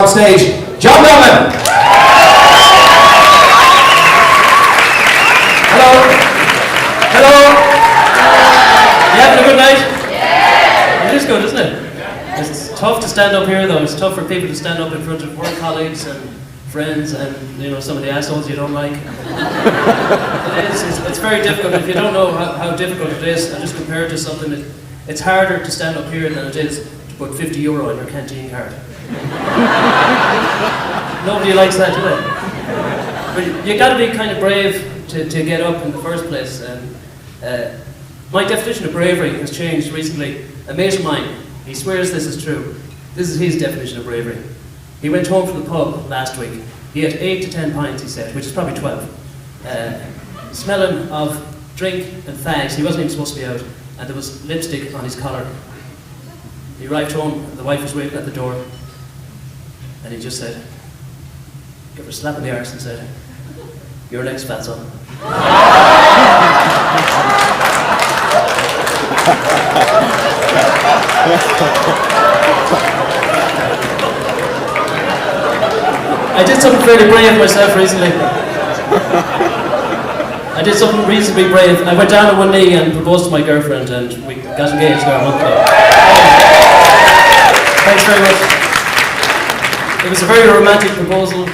On stage, John Bellman. Hello. Hello. You having a good night? Yeah. It is good, isn't it? It's tough to stand up here, though. It's tough for people to stand up in front of work colleagues and friends and, you know, some of the assholes you don't like. It's very difficult. If you don't know how difficult it is, and just compare it to something, it's harder to stand up here than it is to put €50 on your canteen card. Nobody likes that, do they? But you got to be kind of brave to get up in the first place. And my definition of bravery has changed recently. A mate of mine, he swears this is true. This is his definition of bravery. He went home from the pub last week. He had 8 to 10 pints, he said, which is probably 12. Smelling of drink and fags. He wasn't even supposed to be out. And there was lipstick on his collar. He arrived home, the wife was waiting at the door. And he just said, gave her a slap in the arse and said, "You're next, fatso." I did something fairly brave myself recently. I did something reasonably brave. I went down on one knee and proposed to my girlfriend, and we got engaged about a month ago. Thanks very much. It was a very romantic proposal.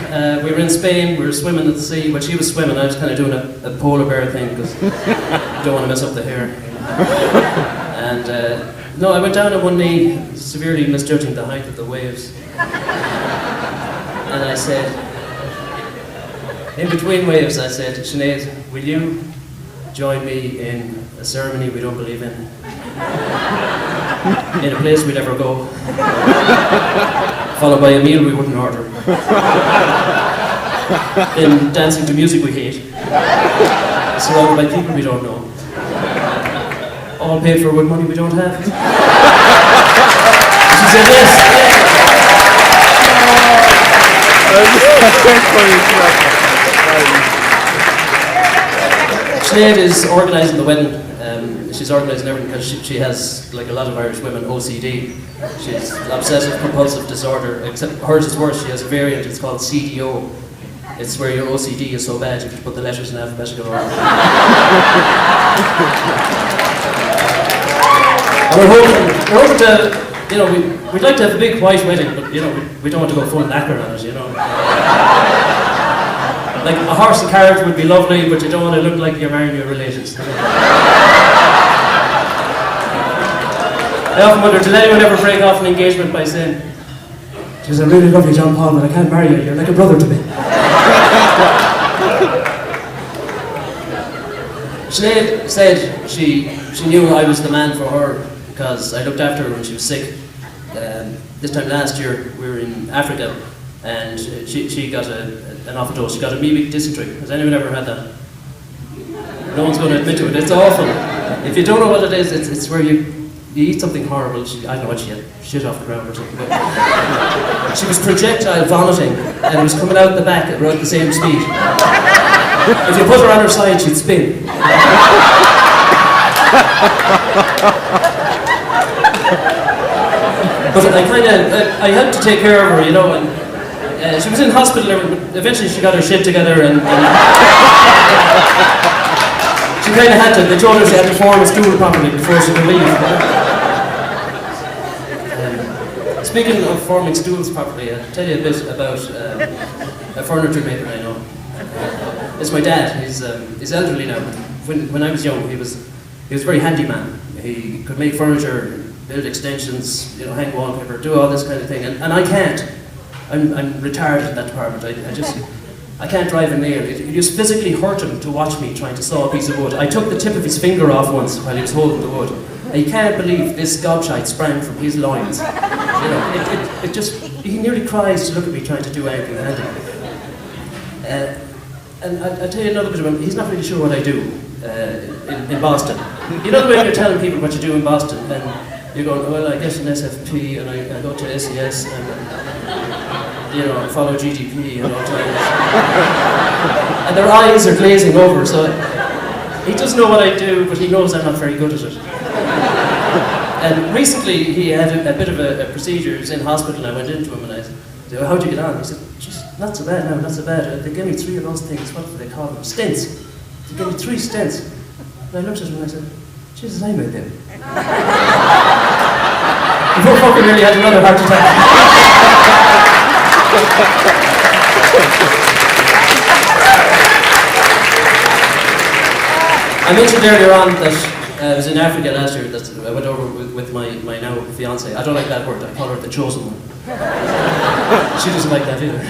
We were in Spain, we were swimming at the sea. When she was swimming, I was kind of doing a polar bear thing because you don't want to mess up the hair. And no, I went down on one knee, severely misjudging the height of the waves. And I said, in between waves, I said, "Sinead, will you join me in a ceremony we don't believe in? In a place we never go, followed by a meal we wouldn't order, then dancing to music we hate, surrounded by people we don't know, all paid for with money we don't have." She said yes. Sinead is organising the wedding. She's organising everything because she has, like a lot of Irish women, OCD. She's obsessive compulsive disorder, except hers is worse. She has a variant, it's called CDO. It's where your OCD is so bad you have to put the letters in alphabetical order. And we're hoping to, you know, we'd like to have a big white wedding, but, you know, we don't want to go full knacker on it, you know. Like a horse and carriage would be lovely, but you don't want to look like you're marrying your relations. I often wonder, did anyone ever break off an engagement by saying, "Geez, I really love you, John Paul, but I can't marry you. You're like a brother to me." Sinead said she knew I was the man for her because I looked after her when she was sick. This time last year, we were in Africa, and she got an overdose. She got amoebic dysentery. Has anyone ever had that? No one's going to admit to it. It's awful. If you don't know what it is, it's where you eat something horrible. I don't know what she had, shit off the ground or something. But she was projectile vomiting, and it was coming out the back at around the same speed. If you put her on her side, she'd spin. But I had to take care of her, you know, and she was in hospital. Eventually she got her shit together, and she kind of had to. They told her she had to form a stool properly before she could leave. Speaking of forming stools properly, I'll tell you a bit about a furniture maker I know. It's my dad. He's elderly now. When I was young, he was a very handy man. He could make furniture, build extensions, you know, hang wallpaper, do all this kind of thing. And I can't. I'm retarded in that department. I can't drive a nail. It just physically hurt him to watch me trying to saw a piece of wood. I took the tip of his finger off once while he was holding the wood. And you can't believe this gobshite sprang from his loins. You know, it just, he nearly cries to look at me trying to do anything handy. And I'll tell you another bit about him. He's not really sure what I do in Boston. You know the way you're telling people what you do in Boston, and you're going, "Well, I get an SFP, and I go to SES, and you know, follow GDP and all times." And their eyes are glazing over, so he doesn't know what I do, but he knows I'm not very good at it. And recently he had a bit of a procedure. He was in hospital, and I went into him and I said, how'd you get on? He said, "Jeez, not so bad now, not so bad. They gave me 3 of those things, what do they call them? Stents. They gave me 3 stents. And I looked at him and I said, Jesus, I made them. The poor fucker nearly had another heart attack. I mentioned earlier on that I was in Africa last year. That I went over with my now fiance. I don't like that word. I call her the chosen one. She doesn't like that either.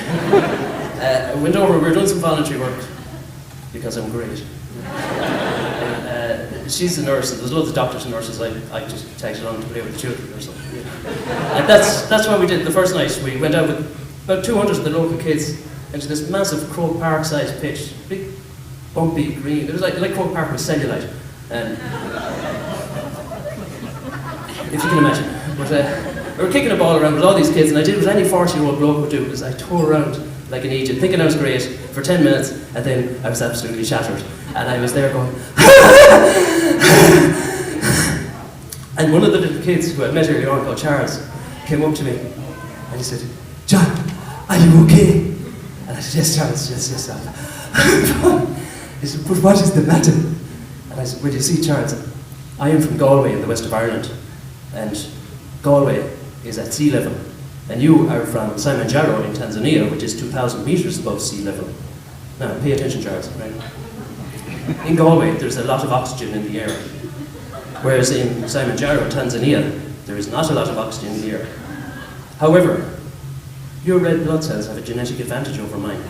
I went over. We were doing some voluntary work because I'm great. She's a nurse, and there's loads of doctors and nurses. I just tagged along to play with the children or something. Yeah. And that's what we did the first night. We went out with about 200 of the local kids into this massive Croke Park-sized pitch, big, bumpy green. It was like Croke Park with cellulite, and if you can imagine. But we were kicking a ball around with all these kids, and I did what any 40-year-old bloke would do: is I tore around like an idiot, thinking I was great for 10 minutes, and then I was absolutely shattered. And I was there going, and one of the little kids who I'd met earlier on, called Charles, came up to me, and he said, John, are you okay? And I said, yes, Charles, yes, I'm fine. He said, but what is the matter? And I said, well, you see, Charles, I am from Galway in the west of Ireland, and Galway is at sea level, and you are from Kilimanjaro in Tanzania, which is 2,000 meters above sea level. Now, pay attention, Charles, right? In Galway, there's a lot of oxygen in the air, whereas in Kilimanjaro, Tanzania, there is not a lot of oxygen in the air. However, your red blood cells have a genetic advantage over mine,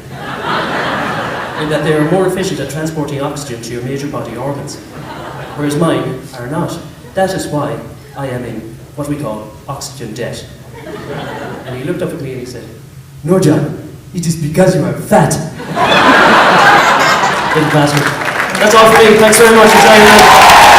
in that they are more efficient at transporting oxygen to your major body organs, whereas mine are not. That is why I am in what we call oxygen debt. And he looked up at me and he said, no, John, it is because you are fat. Little bastard. That's all for me. Thanks very much for joining me.